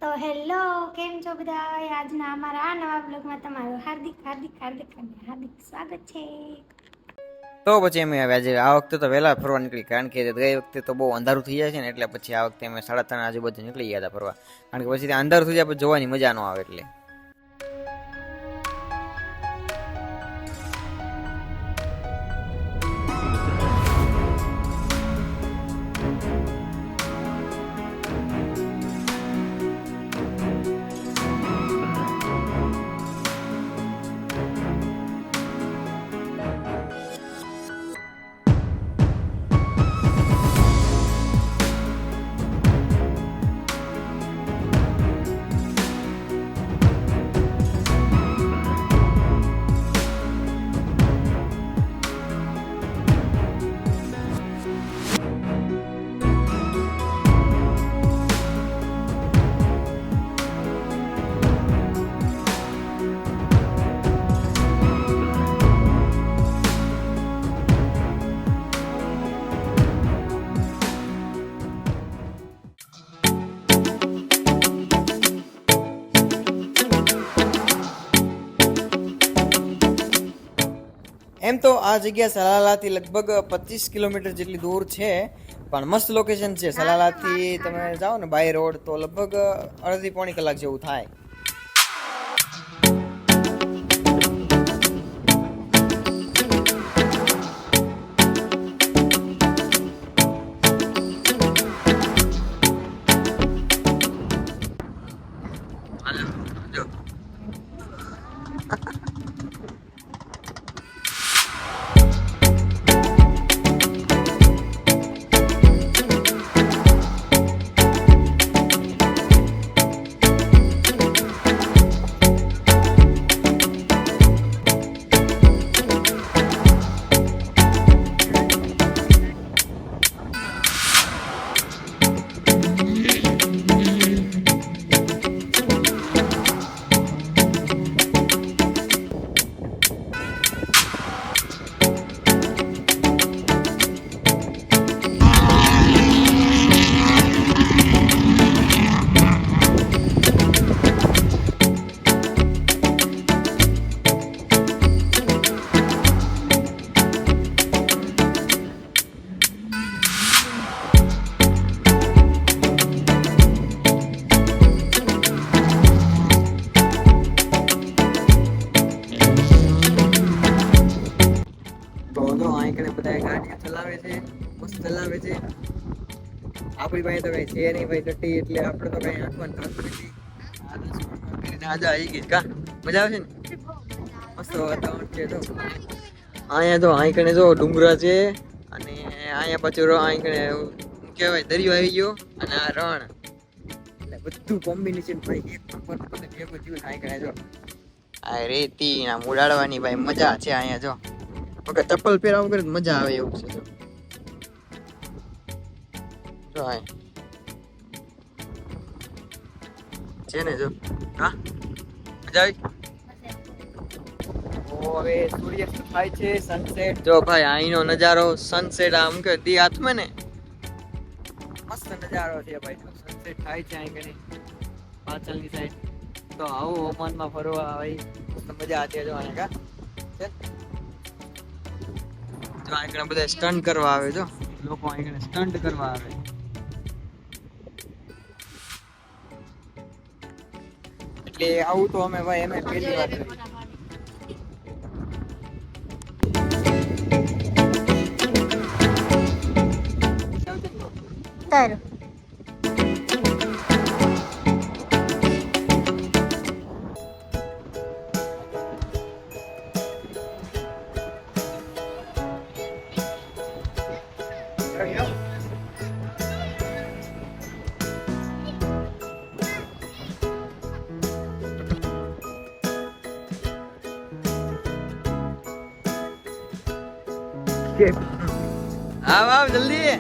તો હેલો, કેમ છો બધા? આજના અમારા આ નવા બ્લોગમાં તમારું હાર્દિક હાર્દિક હાર્દિક હાર્દિક સ્વાગત છે. તો પછી અમે આજે આ વખતે તો વહેલા ફરવા નીકળી, કારણ કે ગઈ વખતે તો બહુ અંધારું થઈ જાય છે ને, એટલે પછી આ વખતે અમે 3:30 આજુબાજુ નીકળી ગયા હતા ફરવા, કારણ કે પછી ત્યાં અંધારું થઈ જાય પછી જોવાની મજા ન આવે એટલે. એમ તો આ જગ્યા સલાલાથી લગભગ 25 કિલોમીટર જેટલી દૂર છે, પણ મસ્ત લોકેશન છે. સલાલાથી તમે જાઓ ને બાય રોડ તો લગભગ અડધી પોણી કલાક જેવું થાય. ચલાવે છે, મસ્ત ચલાવે છે. આપણી પાસે તો કઈ છે નહીં ભાઈ ટટ્ટી, એટલે આપણે તો કઈ આંખમાં થતું નથી. આજે આવી ગઈ કા મજા આવે છે ને, મસ્ત વાતાવરણ છે. તો અહીંયા તો આંકણે જો ડુંગરા છે, અને અહીંયા પાછું આંકણે કહેવાય દરિયો આવી ગયો, અને આ રણ, એટલે બધું કોમ્બિનેશન ભાઈ એક નંબર ભેગું થયું. આંકણે જો આ રેતી ના ઉડાડવાની ભાઈ મજા છે અહીંયા. જો ઓકે, ચપ્પલ પહેર્યા વગર મજા આવે એવું છે. જો આ છે ને, જો હા મજા આવી. હવે સૂર્યાસ્ત થાય છે, સનસેટ. જો ભાઈ અહીંનો નજારો, સનસેટ આમ કે દી હાથમાં ને મસ્ત નજારો છે ભાઈ. સનસેટ થાય છે અહીં કને પાછળની સાઈડ. તો આવું ઓમાનમાં ફરવા ભાઈ મસ્ત મજા આવતી. જો અહીંયા કા જો અહીં બધા સ્ટન્ટ કરવા આવે. જો લોકો અહીં સ્ટન્ટ કરવા આવે. એટલે આવું તો અમે ભાઈ અમે પહેલી વાર કરી. તારું આવ આવ જલ્દી.